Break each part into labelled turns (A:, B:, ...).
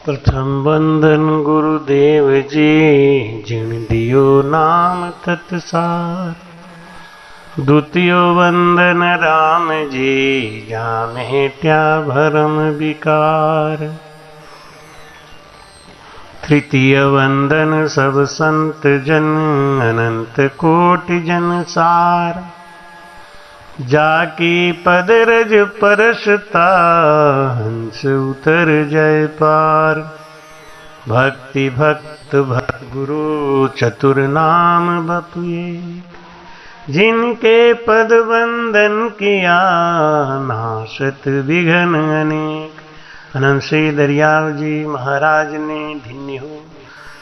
A: प्रथम वंदन गुरुदेव जी, जिन दियो नाम तत्सार। द्वितीय वंदन राम जी, जाने त्या भरम विकार। तृतीय वंदन सब संत जन, अनंत कोटि जन सार। जाकी पद रज परसता, हंस उतर जय पार। भक्ति भक्त भक्त गुरु, चतुर नाम बपुए। जिनके पद वंदन किया, नाशत विघ्न अनेक। अनंत श्री दरियाव जी महाराज ने धन्य हो।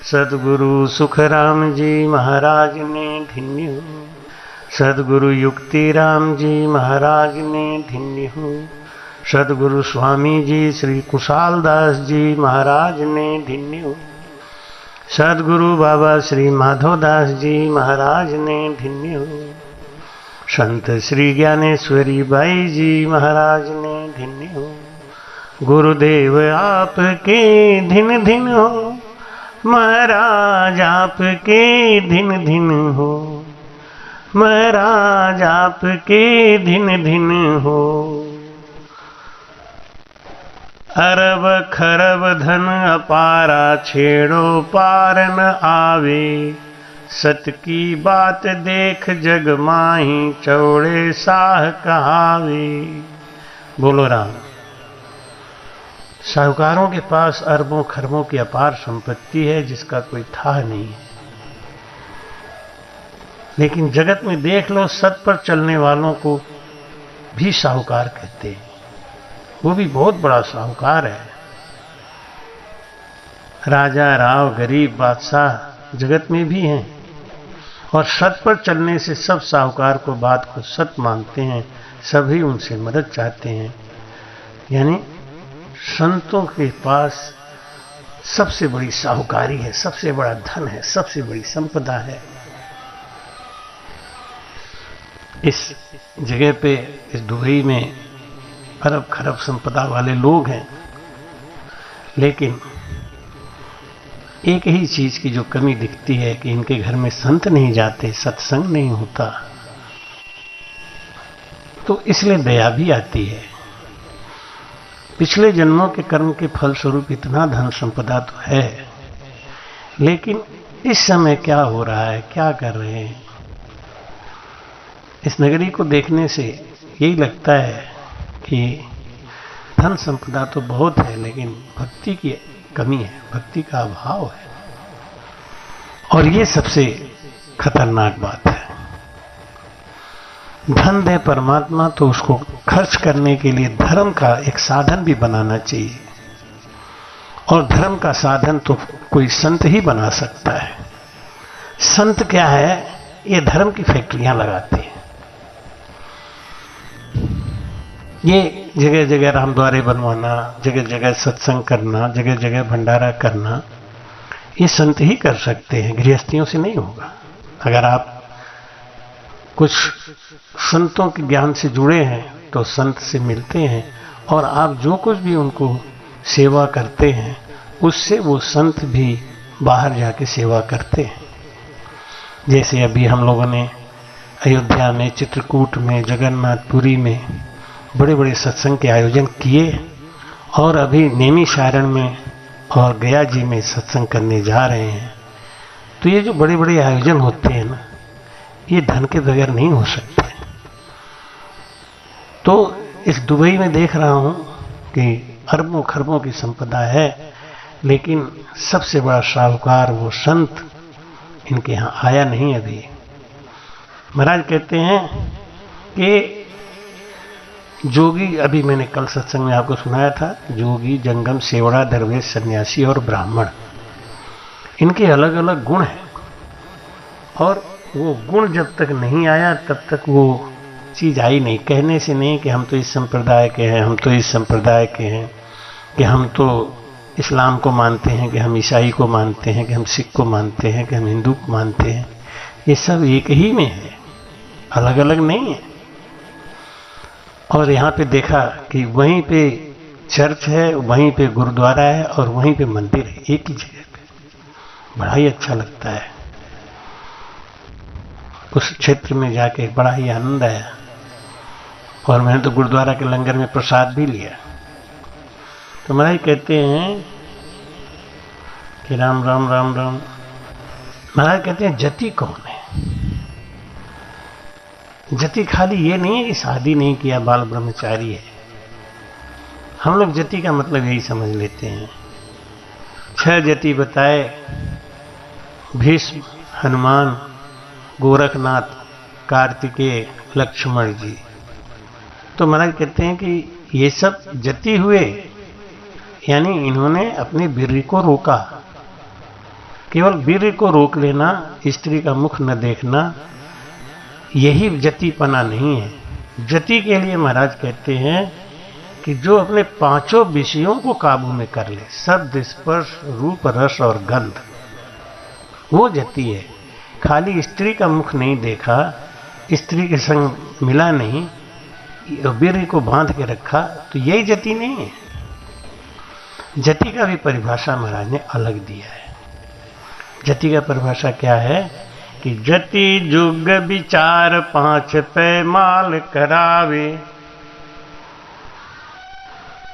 A: सदगुरु सुखराम जी महाराज ने धन्य हो। सदगुरु युक्तिराम जी महाराज ने धन्य हो। सदगुरु स्वामी जी श्री कुशाल दास जी महाराज ने धन्य हो। सदगुरु बाबा श्री माधवदास जी महाराज ने धन्य हो। संत श्री ज्ञानेश्वरी बाई जी महाराज ने धन्य हो। गुरुदेव आपके धिन धिन हो, महाराज आपके धिन धिन हो। महाराज आपके धिन धिन हो। अरब खरब धन अपारा, छेड़ो पार न आवे। सत की बात देख जग माही, चौड़े साह कहावे। बोलो राम। साहूकारों के पास अरबों खरबों की अपार संपत्ति है, जिसका कोई था नहीं है। लेकिन जगत में देख लो, सत पर चलने वालों को भी साहूकार कहते हैं। वो भी बहुत बड़ा साहूकार है। राजा राव गरीब बादशाह जगत में भी हैं, और सत पर चलने से सब साहूकार को बात को सत मानते हैं, सभी उनसे मदद चाहते हैं। यानी संतों के पास सबसे बड़ी साहूकारी है, सबसे बड़ा धन है, सबसे बड़ी संपदा है। इस जगह पे, इस दुबई में अरब खरब संपदा वाले लोग हैं, लेकिन एक ही चीज की जो कमी दिखती है कि इनके घर में संत नहीं जाते, सत्संग नहीं होता। तो इसलिए दया भी आती है। पिछले जन्मों के कर्म के फल स्वरूप इतना धन संपदा तो है, लेकिन इस समय क्या हो रहा है, क्या कर रहे हैं। इस नगरी को देखने से यही लगता है कि धन संपदा तो बहुत है, लेकिन भक्ति की कमी है, भक्ति का अभाव है। और ये सबसे खतरनाक बात है। धन दे परमात्मा तो उसको खर्च करने के लिए धर्म का एक साधन भी बनाना चाहिए। और धर्म का साधन तो कोई संत ही बना सकता है। संत क्या है? ये धर्म की फैक्ट्रियां लगाते हैं। ये जगह जगह रामद्वारे बनवाना, जगह जगह सत्संग करना, जगह जगह भंडारा करना, ये संत ही कर सकते हैं, गृहस्थियों से नहीं होगा। अगर आप कुछ संतों के ज्ञान से जुड़े हैं तो संत से मिलते हैं, और आप जो कुछ भी उनको सेवा करते हैं उससे वो संत भी बाहर जाके सेवा करते हैं। जैसे अभी हम लोगों ने अयोध्या में, चित्रकूट में, जगन्नाथपुरी में बड़े बड़े सत्संग के आयोजन किए, और अभी नैमिषारण्य में और गया जी में सत्संग करने जा रहे हैं। तो ये जो बड़े बड़े आयोजन होते हैं ना, ये धन के बगैर नहीं हो सकते। तो इस दुबई में देख रहा हूं कि अरबों खरबों की संपदा है, लेकिन सबसे बड़ा साहूकार वो संत इनके यहाँ आया नहीं अभी। महाराज कहते हैं कि जोगी, अभी मैंने कल सत्संग में आपको सुनाया था, जोगी, जंगम, सेवड़ा, दरवेश, सन्यासी और ब्राह्मण, इनके अलग अलग गुण हैं। और वो गुण जब तक नहीं आया तब तक वो चीज आई नहीं। कहने से नहीं कि हम तो इस संप्रदाय के हैं, हम तो इस संप्रदाय के हैं, कि हम तो इस्लाम को मानते हैं, कि हम ईसाई को मानते हैं, कि हम सिख को मानते हैं, कि हम हिंदू को मानते हैं। ये सब एक ही में है, अलग अलग नहीं है। और यहाँ पे देखा कि वहीं पे चर्च है, वहीं पे गुरुद्वारा है और वहीं पे मंदिर है, एक ही जगह पे। बड़ा ही अच्छा लगता है। उस क्षेत्र में जाके बड़ा ही आनंद आया। और मैंने तो गुरुद्वारा के लंगर में प्रसाद भी लिया। तो महाराज कहते हैं कि राम राम राम राम। महाराज कहते हैं जति कौन है? जति खाली ये नहीं है कि शादी नहीं किया बाल ब्रह्मचारी है। हम लोग जति का मतलब यही समझ लेते हैं। 6 जति बताए, भीष्म, हनुमान, गोरखनाथ, कार्तिकेय, लक्ष्मण जी। तो महाराज कहते हैं कि ये सब जति हुए, यानी इन्होंने अपने वीर्य को रोका। केवल वीर्य को रोक लेना, स्त्री का मुख न देखना, यही जतिपना नहीं है। जति के लिए महाराज कहते हैं कि जो अपने 5 विषयों को काबू में कर ले, शब्द, स्पर्श, रूप, रस और गंध, वो जति है। खाली स्त्री का मुख नहीं देखा, स्त्री के संग मिला नहीं, वीर्य को बांध के रखा, तो यही जति नहीं है। जति का भी परिभाषा महाराज ने अलग दिया है। जति का परिभाषा क्या है कि जति जुग विचार 5 पैमाल करावे,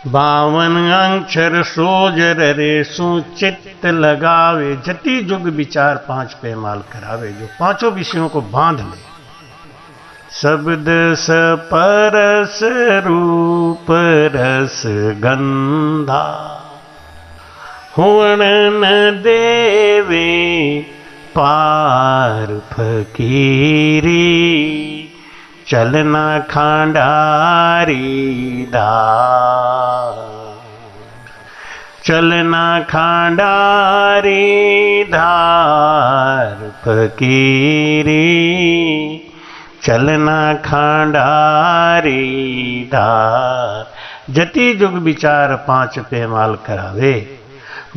A: 52 अक्षर सोजर रे सुचित्त लगावे। जति जुग विचार 5 पैमाल करावे, जो 5 विषयों को बांध ले। शब्द स्पर्श रूप रस गंधा, हुण न देवे पार फकीरी, चलना खांडारी धार, चलना खांडारी धार फकीरी, चलना खांडारी धार। जति जुग विचार 5 पैमाल करावे,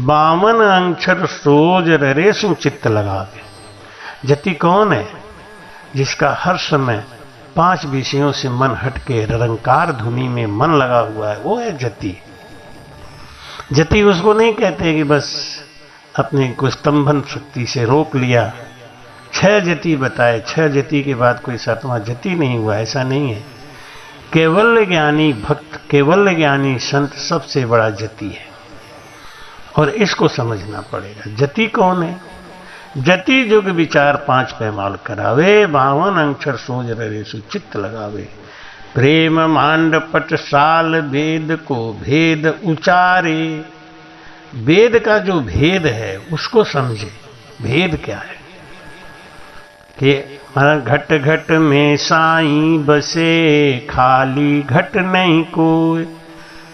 A: 52 अक्षर सोज रेशु चित्त लगावे। जति कौन है? जिसका हर समय 5 विषयों से मन हटके निरंकार धुनी में मन लगा हुआ है, वो है जति। जति उसको नहीं कहते कि बस अपने को स्तंभन शक्ति से रोक लिया। 6 जति बताए, 6 जति के बाद कोई 7वां जति नहीं हुआ, ऐसा नहीं है। केवल ज्ञानी भक्त, केवल ज्ञानी संत सबसे बड़ा जति है, और इसको समझना पड़ेगा। जति कौन है? जति जुग विचार 5 पैमाल करावे, 52 अक्षर सोज रेसु चित्त लगावे। प्रेम मांड पट साल वेद को भेद उचारे। वेद का जो भेद है उसको समझे। भेद क्या है? कि घट घट में साईं बसे, खाली घट नहीं कोई,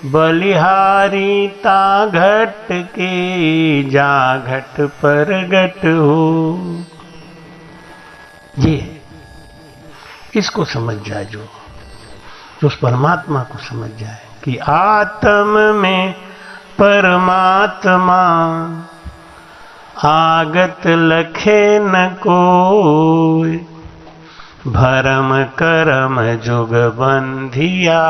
A: बलिहारी ता घट के, जा घट पर घट हो। ये इसको समझ जाए, जो उस परमात्मा को समझ जाए कि आत्म में परमात्मा, आगत लखे न कोई, भरम करम जुग बंधिया,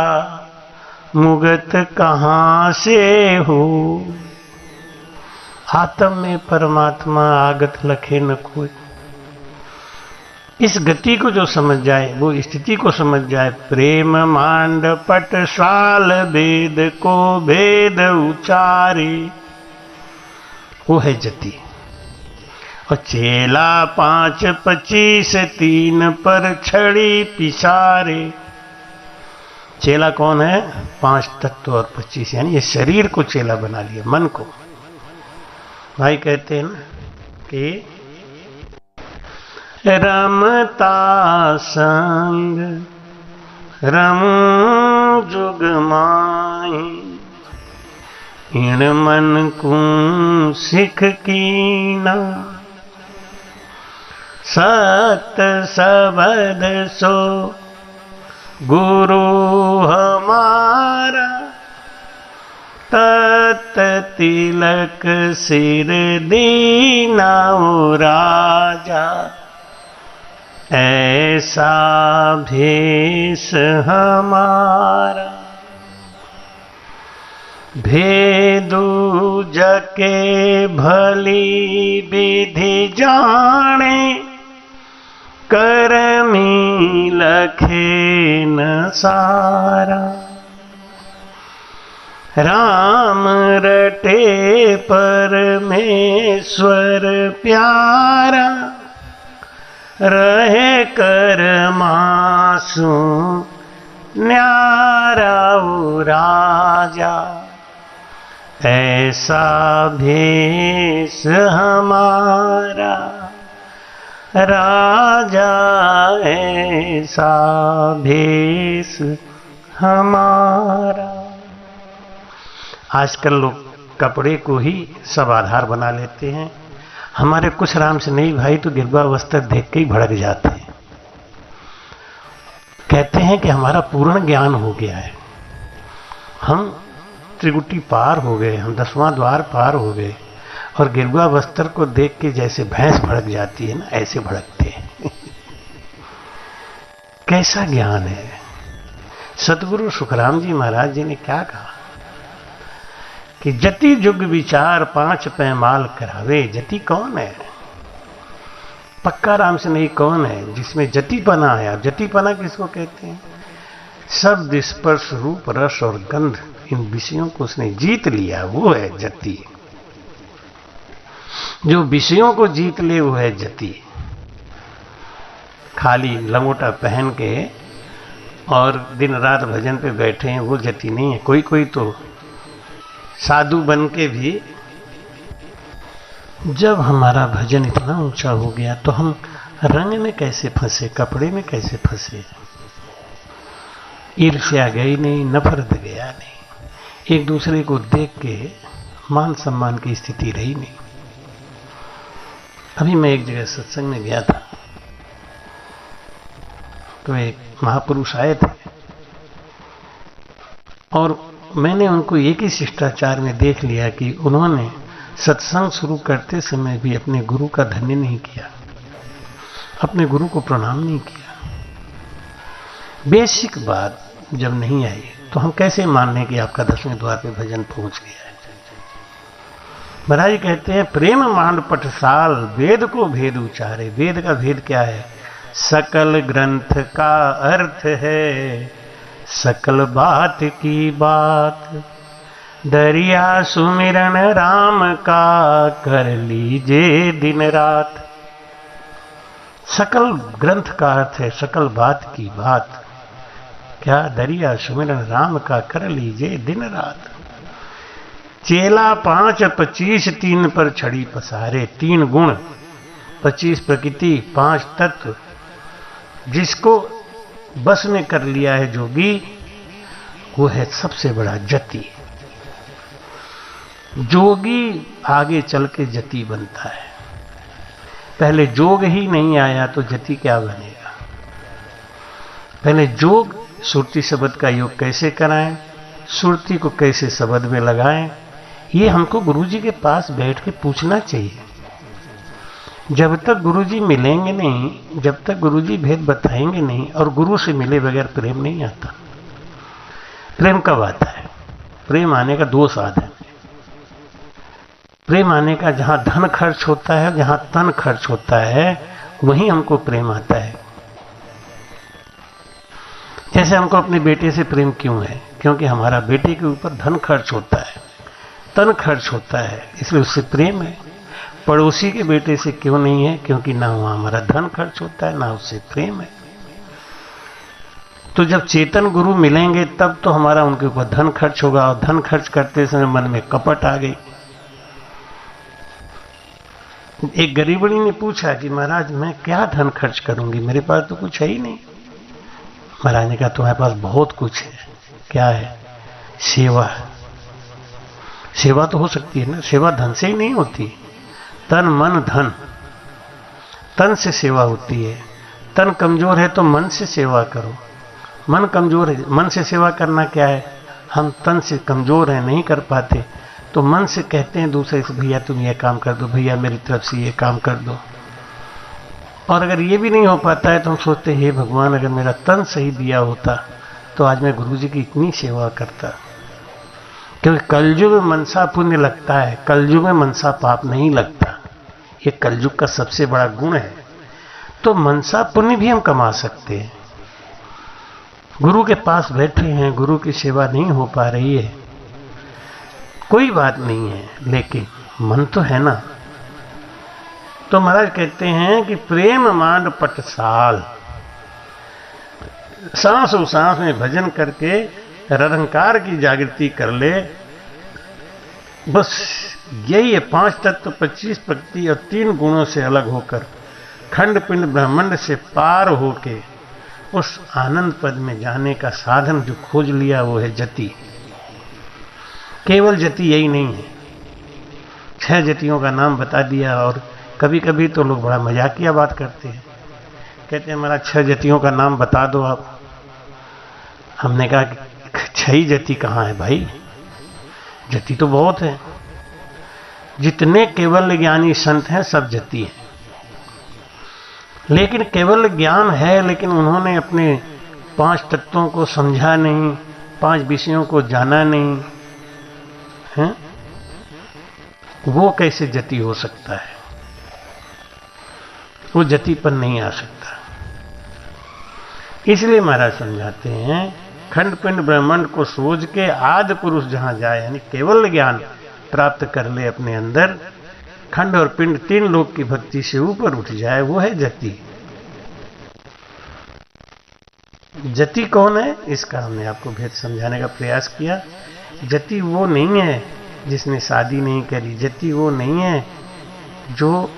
A: मुगत कहाँ से हो। आत्म में परमात्मा, आगत लखे न कोई। इस गति को जो समझ जाए, वो स्थिति को समझ जाए। प्रेम मांड पट साल वेद को भेद उचारे, वो है जति। और चेला 5 25 3 पर छड़ी पिसारे। चेला कौन है? 5 तत्व और 25, यानी ये शरीर को चेला बना लिया, मन को। भाई कहते हैं ना कि रमता संग रम जुग माई, इण मन को सिख कीना, सत सबद सो गुरु हमारा, तत तिलक सिर दीना राजा, ऐसा भेष हमारा। भेदु जके भली विधि जाने, करमी लखे न सारा। राम रटे परमेश्वर प्यारा, रहे कर मासु न्यारा राजा। ऐसा भेष हमारा राजा, ऐसा भेष हमारा। आजकल लोग कपड़े को ही सब आधार बना लेते हैं। हमारे कुछ राम से नहीं भाई तो गिरबा वस्त्र देख के ही भड़क जाते हैं। कहते हैं कि हमारा पूर्ण ज्ञान हो गया है, हम त्रिगुटी पार हो गए, हम 10वां द्वार पार हो गए, और गिरबा वस्त्र को देख के जैसे भैंस भड़क जाती है ना, ऐसे भड़कते हैं। कैसा ज्ञान है। सतगुरु सुखराम जी महाराज जी ने क्या कहा कि जति जुग विचार 5 पैमाल करावे। जति कौन है? पक्का राम से नहीं, कौन है जिसमें जतिपना है। अब जतिपना किसको कहते हैं? शब्द स्पर्श रूप रस और गंध, इन विषयों को उसने जीत लिया, वो है जति। जो विषयों को जीत ले वो है जति। खाली लंगोटा पहन के और दिन रात भजन पे बैठे हैं वो जति नहीं है। कोई कोई तो साधु बन के भी, जब हमारा भजन इतना ऊंचा हो गया तो हम रंग में कैसे फंसे, कपड़े में कैसे फंसे। ईर्ष्या गई नहीं, नफरत गया नहीं, एक दूसरे को देख के मान सम्मान की स्थिति रही नहीं। अभी मैं एक जगह सत्संग में गया था तो एक महापुरुष आए थे और मैंने उनको एक ही शिष्टाचार में देख लिया कि उन्होंने सत्संग शुरू करते समय भी अपने गुरु का धन्य नहीं किया, अपने गुरु को प्रणाम नहीं किया। बेसिक बात जब नहीं आई तो हम कैसे मान लें कि आपका 10वें द्वार पे भजन पहुंच गया है। महाराज कहते हैं प्रेम मांड पटसाल, वेद को भेद उचारे। वेद का भेद क्या है? सकल ग्रंथ का अर्थ है, सकल बात की बात। दरिया सुमिरन राम का, कर लीजिए दिन रात। सकल ग्रंथ का अर्थ है सकल बात की बात। क्या? दरिया सुमिरन राम का, कर लीजिए दिन रात। चेला 5 25 3 पर छड़ी पसारे। 3 गुण, 25 प्रकृति, 5 तत्व, जिसको बस में कर लिया है जोगी, वो है सबसे बड़ा जति। जोगी आगे चल के जति बनता है। पहले जोग ही नहीं आया तो जति क्या बनेगा? पहले जोग, सुरती शब्द का योग कैसे कराएं, सुरती को कैसे शब्द में लगाएं, ये हमको गुरुजी के पास बैठ के पूछना चाहिए। जब तक गुरुजी मिलेंगे नहीं, जब तक गुरुजी भेद बताएंगे नहीं, और गुरु से मिले बगैर प्रेम नहीं आता। प्रेम कब आता है? प्रेम आने का 2 साधन। प्रेम आने का जहां धन खर्च होता है, जहां तन खर्च होता है, वहीं हमको प्रेम आता है। जैसे हमको अपने बेटे से प्रेम क्यों है? क्योंकि हमारा बेटे के ऊपर धन खर्च होता है, तन खर्च होता है, इसलिए उससे प्रेम है। पड़ोसी के बेटे से क्यों नहीं है? क्योंकि ना वहां हमारा धन खर्च होता है, ना उससे प्रेम है। तो जब चेतन गुरु मिलेंगे तब तो हमारा उनके ऊपर धन खर्च होगा, और धन खर्च करते समय मन में कपट आ गई। एक गरीबणी ने पूछा कि महाराज मैं क्या धन खर्च करूंगी, मेरे पास तो कुछ है ही नहीं। महाराज ने कहा तुम्हारे पास बहुत कुछ है। क्या है? सेवा। सेवा तो हो सकती है ना, सेवा धन से ही नहीं होती। तन मन धन, तन से सेवा होती है। तन कमजोर है तो मन से सेवा करो। मन कमजोर है, मन से सेवा करना क्या है? हम तन से कमजोर हैं, नहीं कर पाते, तो मन से कहते हैं दूसरे से भैया तुम ये काम कर दो, भैया मेरी तरफ से ये काम कर दो। और अगर ये भी नहीं हो पाता है तो हम सोचते हैं हे भगवान अगर मेरा तन सही दिया होता तो आज मैं गुरुजी की इतनी सेवा करता। क्योंकि कलयुग में मनसा पुण्य लगता है, कलयुग में मनसा पाप नहीं लगता। ये कलयुग का सबसे बड़ा गुण है। तो मनसा पुण्य भी हम कमा सकते हैं। गुरु के पास बैठे हैं, गुरु की सेवा नहीं हो पा रही है, कोई बात नहीं है, लेकिन मन तो है ना। तो महाराज कहते हैं कि प्रेम मांड पटसाल, सांस और सांस में भजन करके निरंकार की जागृति कर ले। बस यही है, 5 तत्व 25 प्रकृति और 3 गुणों से अलग होकर खंड पिंड ब्रह्मांड से पार होके उस आनंद पद में जाने का साधन जो खोज लिया वो है जति। केवल जति यही नहीं है, 6 जतियों का नाम बता दिया। और कभी कभी तो लोग बड़ा मजाकिया बात करते हैं, कहते हैं हमारा 6 जतियों का नाम बता दो आप। हमने कहा 6 ही जति कहाँ है भाई, जति तो बहुत है। जितने केवल ज्ञानी संत हैं सब जति हैं, लेकिन केवल ज्ञान है, लेकिन उन्होंने अपने 5 तत्वों को समझा नहीं, 5 विषयों को जाना नहीं है, वो कैसे जति हो सकता है? वो जतिपन नहीं आ सकता। इसलिए महाराज समझाते हैं खंड पिंड ब्रह्मांड को सोच के आदि पुरुष जहां जाए, यानी केवल ज्ञान प्राप्त कर ले अपने अंदर, खंड और पिंड 3 लोक की भक्ति से ऊपर उठ जाए, वो है जति। जति कौन है, इसका हमने आपको भेद समझाने का प्रयास किया। जति वो नहीं है जिसने शादी नहीं करी, जति वो नहीं है जो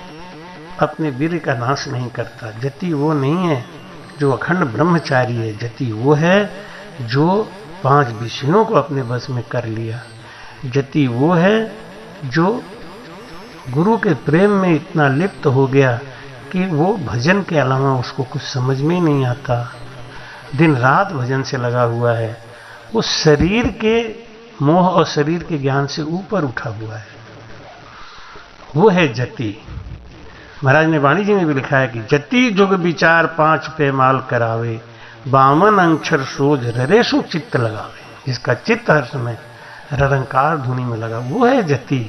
A: अपने वीर का नाश नहीं करता, जति वो नहीं है जो अखंड ब्रह्मचारी है, जति वो है जो 5 विषयों को अपने बस में कर लिया, जति वो है जो गुरु के प्रेम में इतना लिप्त हो गया कि वो भजन के अलावा उसको कुछ समझ में नहीं आता, दिन रात भजन से लगा हुआ है, वो शरीर के मोह और शरीर के ज्ञान से ऊपर उठा हुआ है, वो है जति। महाराज ने वाणी जी में भी लिखा है कि जति जुग विचार 5 पैमाल करावे, बामन अक्षर सोज ररेशु चित्त लगावे, जिसका चित्त हर समय निरंकार धुनी में लगा, वो है जति।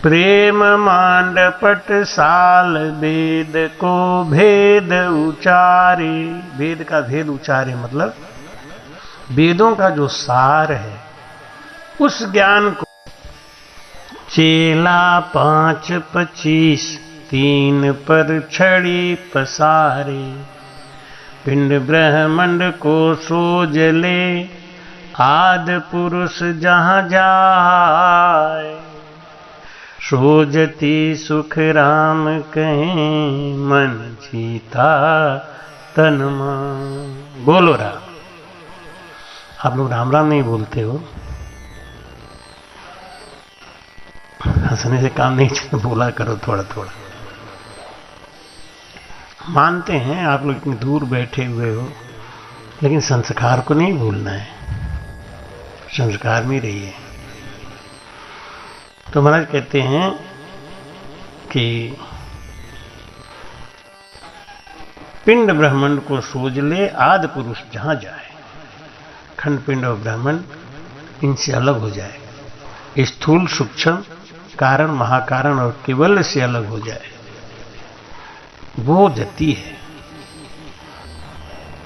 A: प्रेम मांड पटसाल वेद को भेद उचारे, वेद का भेद उचारे मतलब वेदों का जो सार है उस ज्ञान को चेला 5 25 3 पर छड़ी पसारे, पिंड ब्रह्मंड को सोज ले आदि पुरुष जहां जाए, सोजती सुख राम कहें मन जीता तन मान। बोलो राम। आप लोग राम राम नहीं बोलते हो, हंसने से काम नहीं चलता, बोला करो थोड़ा थोड़ा। मानते हैं आप लोग इतनी दूर बैठे हुए हो, लेकिन संस्कार को नहीं भूलना है, संस्कार में रहिए। तो महाराज कहते हैं कि पिंड ब्रह्मांड को सोच ले आदि पुरुष जहां जाए, खंड पिंड और ब्रह्मांड इनसे अलग हो जाए, स्थूल सूक्ष्म कारण महाकारण और केवल से अलग हो जाए, वो जति है।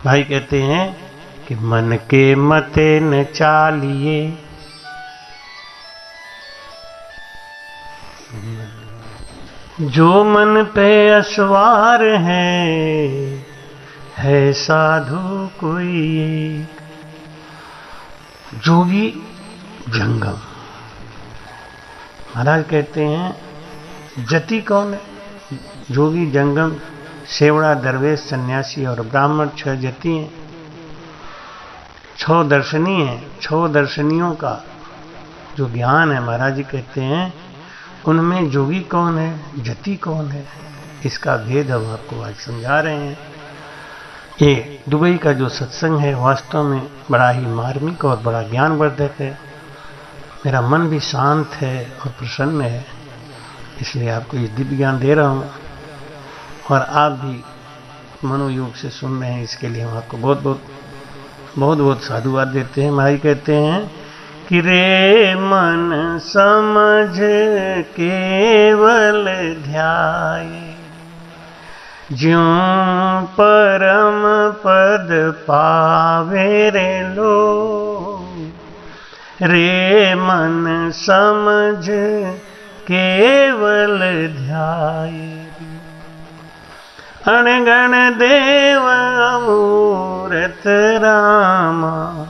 A: भाई कहते हैं कि मन के मते न चालिए, जो मन पे असवार है साधु कोई, जोगी जंगम। महाराज कहते हैं जति कौन है? जोगी जंगम सेवड़ा दरवेश सन्यासी और ब्राह्मण 6 जति हैं, 6 दर्शनी हैं। 6 दर्शनियों का जो ज्ञान है महाराज जी कहते हैं उनमें जोगी कौन है, जति कौन है, इसका भेद हम आपको आज समझा रहे हैं। ये दुबई का जो सत्संग है वास्तव में बड़ा ही मार्मिक और बड़ा ज्ञानवर्धक है। मेरा मन भी शांत है और प्रसन्न है, इसलिए आपको ये दिव्य ज्ञान दे रहा हूँ और आप भी मनोयोग से सुन रहे हैं, इसके लिए हम आपको बहुत बहुत साधुवाद देते हैं। महाराज कहते हैं कि रे मन समझ केवल ध्याये, ज्यों परम पद पावे रे लोग। रे मन समझ केवल ध्याये, अणगण देव मूरत रामा,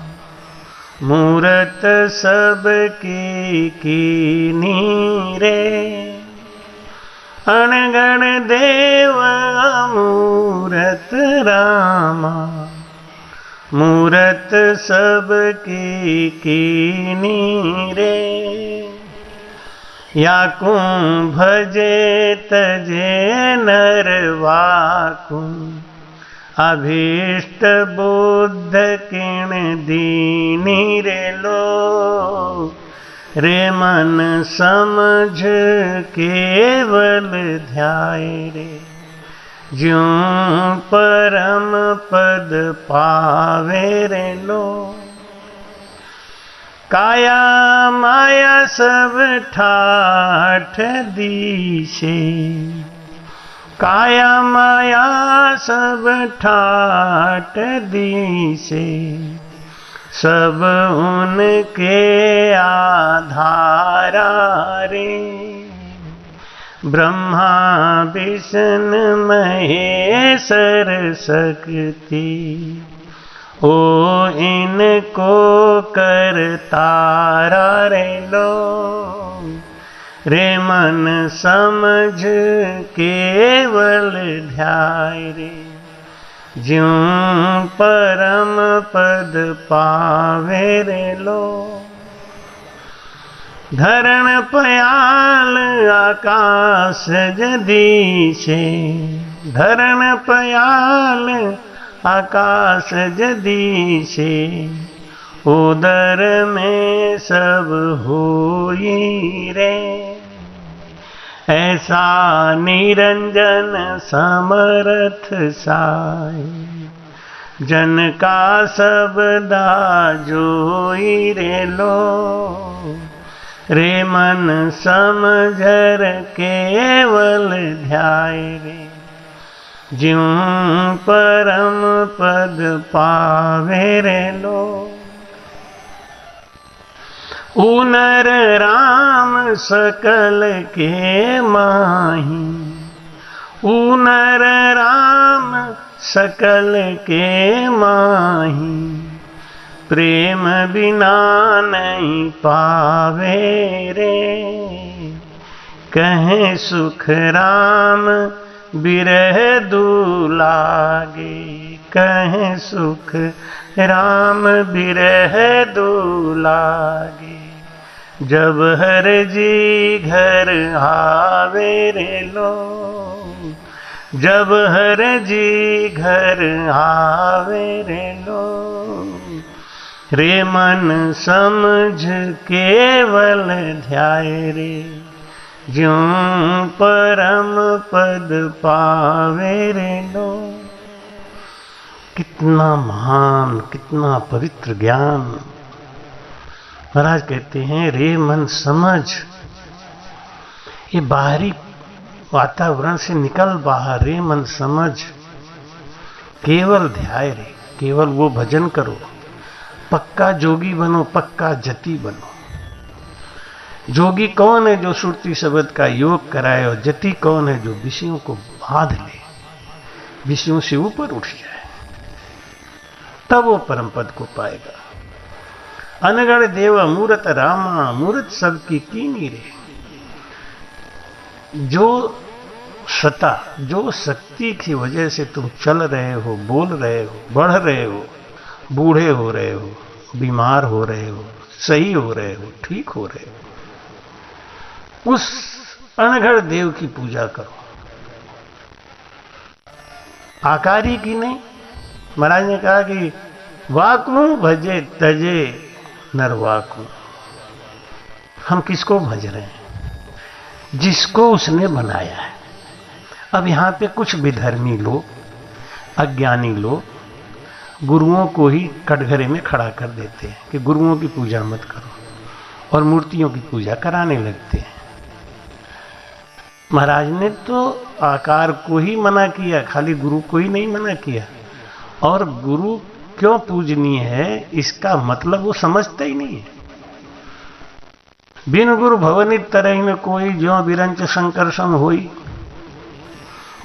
A: मूरत सबकी कीनी रे। अणगण देव मूरत रामा, मूरत सबकी कीनी रे। याकू भजे तजे नरवाकू, अभीष्ट बुद्ध किण दीनी रे लोग। रे मन समझ केवल ध्याये रे, ज्यों परम पद पावे रे लोग। काया माया सब ठाठ दीसे, काया माया सब ठाठ दीसे। सब उनके आधारा रे, ब्रह्मा विष्णु महेश्वर शक्ति। ओ इनको करतारा रे लोग। रे मन समझ केवल ध्याये रे, ज्यों परम पद पावे रे लोग। धरण पयाल आकाश जदीशे, धरण पयाल आकाश जदीशे। उदर में सब होई रे, ऐसा निरंजन समर्थ साई। जन का सबदा जोई रे लोग। रे मन समझर केवल ध्याये रे, ज्यों परम पद पावे रे लोग। उनर राम सकल के माही, उनर राम सकल के माही। प्रेम बिना नहीं पावे रे, कहें सुख राम बिरह दुलागे। कहें सुख राम बिरह दुलागे। जब हर जी घर आवे रे लोग। जब हर जी घर आवे रे लोग। रे मन समझ केवल ध्याये रे, ज्यों परम पद पावे रे लोग। कितना महान, कितना पवित्र ज्ञान। महाराज कहते हैं रे मन समझ, ये बाहरी वातावरण से निकल बाहर। रे मन समझ केवल ध्याय रे, केवल वो भजन करो। पक्का जोगी बनो, पक्का जति बनो। जोगी कौन है जो श्रुति शब्द का योग कराए, और जति कौन है जो विषयों को बांध ले, विषयों से ऊपर उठ जाए, तब वो परम पद को पाएगा। अनगण देव मूरत रामा, मूरत सबकी कीनी रे। जो सता, जो शक्ति की वजह से तुम चल रहे हो, बोल रहे हो, बढ़ रहे हो, बूढ़े हो रहे हो, बीमार हो रहे हो, सही हो रहे हो, ठीक हो रहे हो, उस अनगढ़ देव की पूजा करो, आकारी की नहीं। महाराज ने कहा कि वाकू भजे तजे नरवाकू। हम किसको भज रहे हैं? जिसको उसने बनाया है। अब यहां पे कुछ विधर्मी लोग, अज्ञानी लोग गुरुओं को ही कटघरे में खड़ा कर देते हैं कि गुरुओं की पूजा मत करो। और मूर्तियों की पूजा कराने लगते हैं। महाराज ने तो आकार को ही मना किया, खाली गुरु को ही नहीं मना किया। और गुरु क्यों पूजनीय है इसका मतलब वो समझते ही नहीं है। बिन गुरु भवनि तरह में कोई, ज्यों बिरंच संकर्षण होई।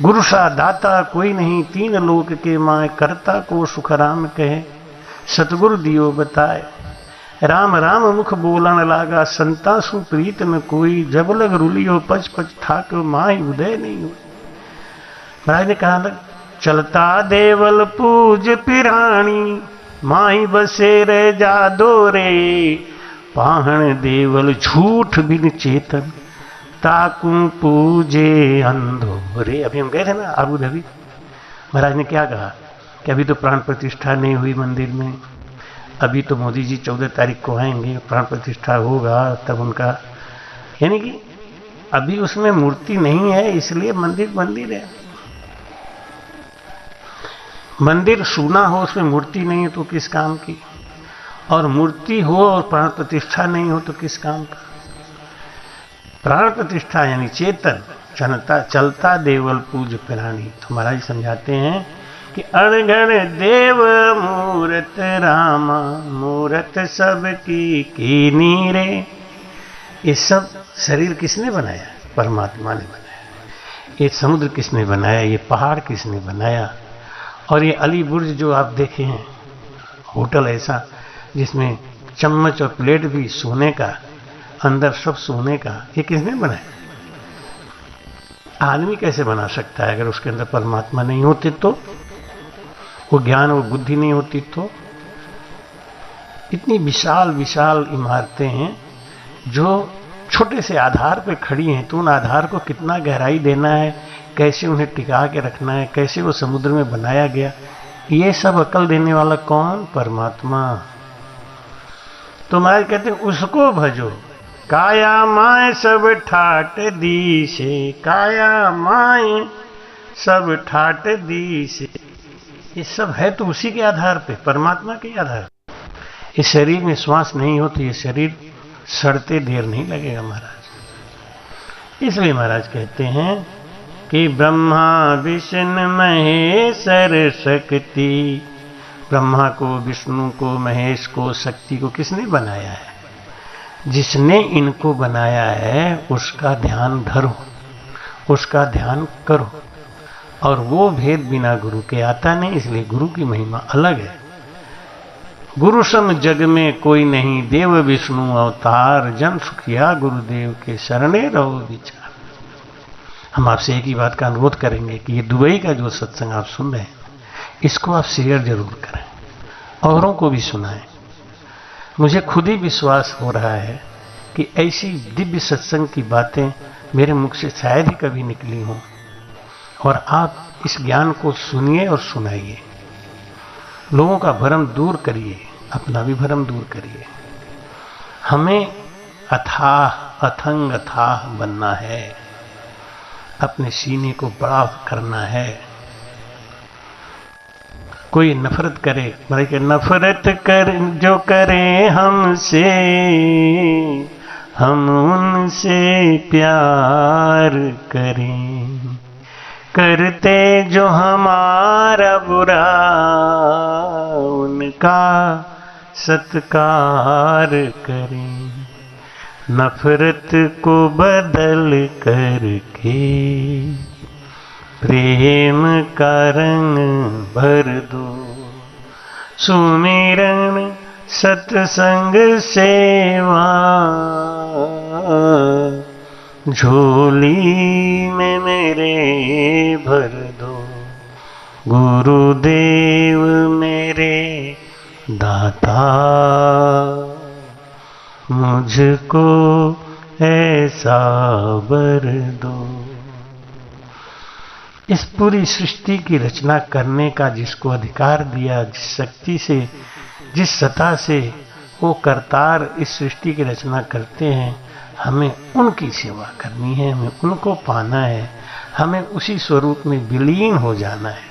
A: गुरु सा दाता कोई नहीं, तीन लोक के माय, करता को सुख राम कहे, सतगुरु दियो बताए। राम राम मुख बोलन लागा, संता सु प्रीत में कोई, जब लग रुलियो पच पच ठाक, माई उदय नहीं हो। महाराज ने कहा लग, चलता देवल पूज पिराणी, माई बसे रे जादो रे, पाहण देवल झूठ बिन चेतन, ताकू पूजे अंधोरे। अभी हम गए थे ना आबू धाबी, महाराज ने क्या कहा कि अभी तो प्राण प्रतिष्ठा नहीं हुई मंदिर में, अभी तो मोदी जी 14 तारीख को आएंगे, प्राण प्रतिष्ठा होगा तब उनका, यानी कि अभी उसमें मूर्ति नहीं है इसलिए मंदिर मंदिर है। मंदिर सूना हो उसमें मूर्ति नहीं है तो किस काम की, और मूर्ति हो और प्राण प्रतिष्ठा नहीं हो तो किस काम का। प्राण प्रतिष्ठा यानी चेतन, चलता देवल पूज प्राणी। तो महाराज समझाते हैं कि अणगण देव मूरत रामा, मूरत सबकी कीनी रे। ये सब शरीर किसने बनाया? परमात्मा ने बनाया। ये समुद्र किसने बनाया? ये पहाड़ किसने बनाया? और ये अली बुर्ज जो आप देखे हैं, होटल ऐसा जिसमें चम्मच और प्लेट भी सोने का, अंदर सब सोने का, ये किसने बनाया? आदमी कैसे बना सकता है अगर उसके अंदर परमात्मा नहीं होते तो, वो ज्ञान वो बुद्धि नहीं होती तो। इतनी विशाल विशाल इमारतें हैं जो छोटे से आधार पे खड़ी हैं, तो उन आधार को कितना गहराई देना है, कैसे उन्हें टिका के रखना है, कैसे वो समुद्र में बनाया गया, ये सब अकल देने वाला कौन? परमात्मा। तो महाराज कहते हैं उसको भजो। काया माय सब ठाट दीसे, काया माय सब ठाट दीसे। ये सब है तो उसी के आधार पे, परमात्मा के आधार पे। इस शरीर में श्वास नहीं हो तो ये शरीर सड़ते देर नहीं लगेगा महाराज। इसलिए महाराज कहते हैं कि ब्रह्मा विष्णु महेश्वर शक्ति, ब्रह्मा को, विष्णु को, महेश को, शक्ति को किसने बनाया है? जिसने इनको बनाया है उसका ध्यान धरो, उसका ध्यान करो। और वो भेद बिना गुरु के आता नहीं, इसलिए गुरु की महिमा अलग है। गुरु सम जग में कोई नहीं, देव विष्णु अवतार, जन सुखिया गुरुदेव के शरणे रहो विचार। हम आपसे एक ही बात का अनुरोध करेंगे कि ये दुबई का जो सत्संग आप सुन रहे हैं, इसको आप शेयर जरूर करें, औरों को भी सुनाएं। मुझे खुद ही विश्वास हो रहा है कि ऐसी दिव्य सत्संग की बातें मेरे मुख से शायद ही कभी निकली हों, और आप इस ज्ञान को सुनिए और सुनाइए। लोगों का भ्रम दूर करिए, अपना भी भ्रम दूर करिए। हमें अथाह अथंग अथाह बनना है, अपने सीने को बड़ा करना है। कोई नफरत करे, भाई के नफरत कर जो करे हमसे, हम उनसे प्यार करें। करते जो हमारा बुरा, उनका सत्कार करें। नफरत को बदल करके प्रेम का रंग भर दो। सुमिरन सत्संग सेवा, झोली में मेरे भर दो। गुरुदेव मेरे दाता, मुझको ऐसा वर दो। इस पूरी सृष्टि की रचना करने का जिसको अधिकार दिया, जिस शक्ति से, जिस सत्ता से वो करतार इस सृष्टि की रचना करते हैं, हमें उनकी सेवा करनी है, हमें उनको पाना है, हमें उसी स्वरूप में विलीन हो जाना है।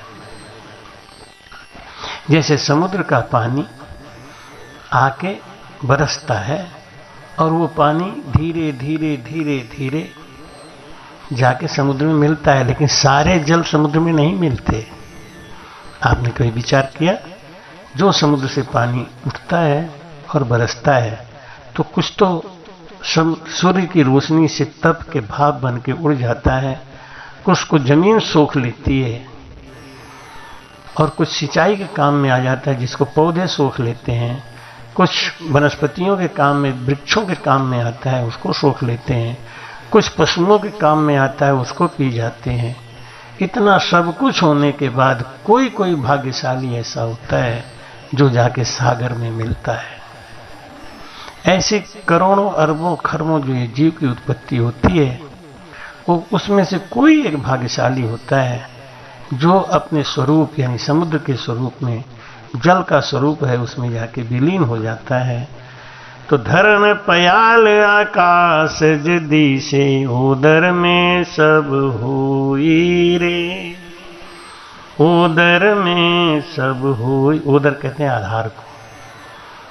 A: जैसे समुद्र का पानी आके बरसता है और वो पानी धीरे धीरे धीरे धीरे जाके समुद्र में मिलता है, लेकिन सारे जल समुद्र में नहीं मिलते। आपने कभी विचार किया, जो समुद्र से पानी उठता है और बरसता है तो कुछ तो सूर्य की रोशनी से तप के भाप बन के उड़ जाता है, कुछ को जमीन सोख लेती है और कुछ सिंचाई के काम में आ जाता है जिसको पौधे सोख लेते हैं, कुछ वनस्पतियों के काम में, वृक्षों के काम में आता है उसको सोख लेते हैं, कुछ पशुओं के काम में आता है उसको पी जाते हैं। इतना सब कुछ होने के बाद कोई कोई भाग्यशाली ऐसा होता है जो जाके सागर में मिलता है। ऐसे करोड़ों अरबों खरबों जो ये जीव की उत्पत्ति होती है, वो उसमें से कोई एक भाग्यशाली होता है जो अपने स्वरूप यानी समुद्र के स्वरूप में, जल का स्वरूप है, उसमें जाके विलीन हो जाता है। तो धरन पयाल आकाश जदी से उदर में सब हुई रे, उदर में सब हुई। उदर कहते हैं आधार को।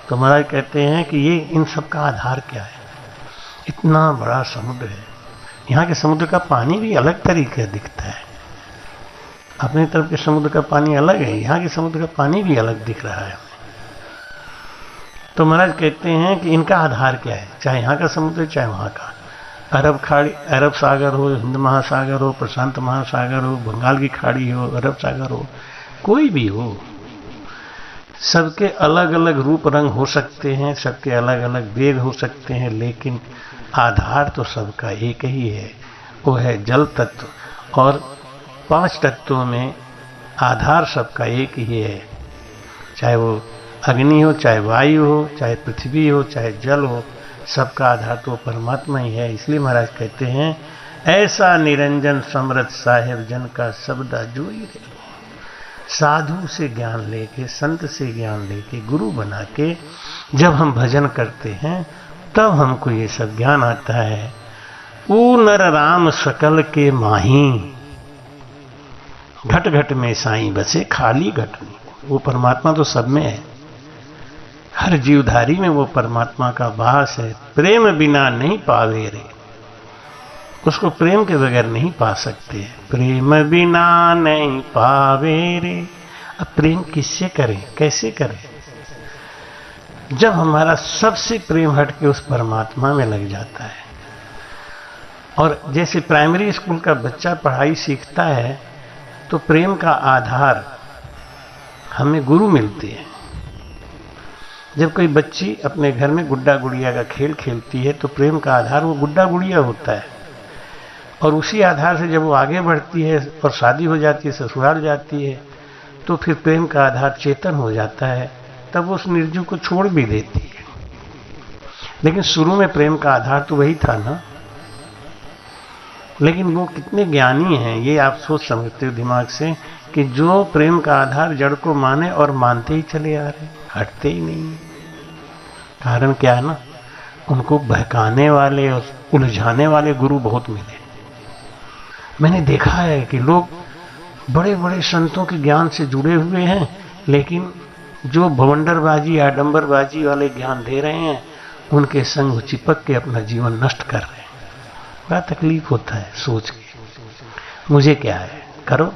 A: तो महाराज कहते हैं कि ये इन सब का आधार क्या है? इतना बड़ा समुद्र है, यहाँ के समुद्र का पानी भी अलग तरीके का दिखता है। अपने तरफ के समुद्र का पानी अलग है, यहाँ के समुद्र का पानी भी अलग दिख रहा है। तो महाराज कहते हैं कि इनका आधार क्या है, चाहे यहाँ का समुद्र चाहे वहाँ का। अरब खाड़ी, अरब सागर हो, हिंद महासागर हो, प्रशांत महासागर हो, बंगाल की खाड़ी हो, अरब सागर हो, कोई भी हो, सबके अलग अलग रूप रंग हो सकते हैं, सबके अलग अलग वेग हो सकते हैं, लेकिन आधार तो सबका एक ही है, वो है जल तत्व। और 5 तत्वों में आधार सबका एक ही है, चाहे वो अग्नि हो, चाहे वायु हो, चाहे पृथ्वी हो, चाहे जल हो, सबका आधार तो परमात्मा ही है। इसलिए महाराज कहते हैं ऐसा निरंजन समरथ साहेब जन का शब्दा जोई रे। साधु से ज्ञान लेके, संत से ज्ञान लेके, गुरु बना के जब हम भजन करते हैं तब हमको ये सब ज्ञान आता है। ऊ नर राम सकल के माही, घट घट में साईं बसे खाली घट में। वो परमात्मा तो सब में है, हर जीवधारी में वो परमात्मा का वास है। प्रेम बिना नहीं पावे रे, उसको प्रेम के बगैर नहीं पा सकते। प्रेम बिना नहीं पावे रे। अब प्रेम किससे करें, कैसे करें? जब हमारा सबसे प्रेम हट के उस परमात्मा में लग जाता है। और जैसे प्राइमरी स्कूल का बच्चा पढ़ाई सीखता है तो प्रेम का आधार हमें गुरु मिलते हैं। जब कोई बच्ची अपने घर में गुड्डा गुड़िया का खेल खेलती है तो प्रेम का आधार वो गुड्डा गुड़िया होता है। और उसी आधार से जब वो आगे बढ़ती है और शादी हो जाती है, ससुराल जाती है, तो फिर प्रेम का आधार चेतन हो जाता है, तब वो उस निर्जीव को छोड़ भी देती है। लेकिन शुरू में प्रेम का आधार तो वही था ना। लेकिन वो कितने ज्ञानी हैं ये आप सोच समझते हो दिमाग से, कि जो प्रेम का आधार जड़ को माने और मानते ही चले आ रहे, हटते ही नहीं। कारण क्या है ना, उनको बहकाने वाले और उलझाने वाले गुरु बहुत मिले। मैंने देखा है कि लोग बड़े बड़े संतों के ज्ञान से जुड़े हुए हैं, लेकिन जो भवंडरबाजी आडंबरबाजी वाले ज्ञान दे रहे हैं उनके संग चिपक के अपना जीवन नष्ट कर रहे हैं। बड़ा तकलीफ होता है सोच के। मुझे क्या है, करो,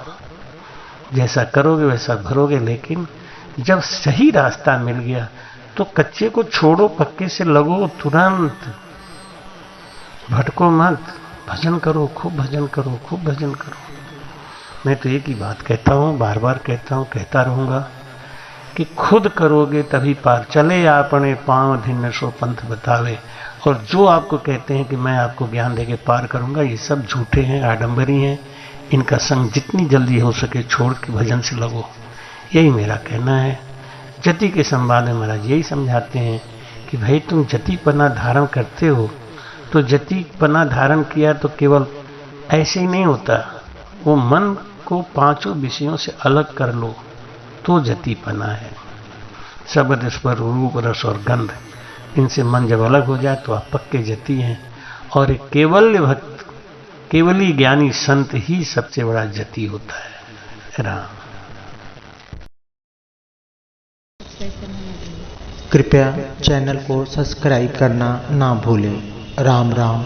A: जैसा करोगे वैसा भरोगे। लेकिन जब सही रास्ता मिल गया तो कच्चे को छोड़ो, पक्के से लगो तुरंत, भटको मत, भजन करो, खूब भजन करो, खूब भजन करो। मैं तो एक ही बात कहता हूँ, बार बार कहता हूँ, कहता रहूँगा कि खुद करोगे तभी पार। चले आपने पांव धिन्न सो पंथ बतावे। और जो आपको कहते हैं कि मैं आपको ज्ञान देके पार करूँगा, ये सब झूठे हैं, आडंबरी हैं। इनका संग जितनी जल्दी हो सके छोड़ के भजन से लगो, यही मेरा कहना है। जति के संवाद में महाराज यही समझाते हैं कि भाई तुम जति पना धारण करते हो, तो जति पना धारण किया तो केवल ऐसे ही नहीं होता, वो मन को 5 विषयों से अलग कर लो तो जति पना है। शब्द, स्पर्श, रूप, रस और गंध, इनसे मन जब अलग हो जाए तो आप पक्के जति हैं। और एक केवल्य भक्त, केवली ज्ञानी संत ही सबसे बड़ा जति होता है। राम।
B: कृपया चैनल को सब्सक्राइब करना ना भूलें। राम राम।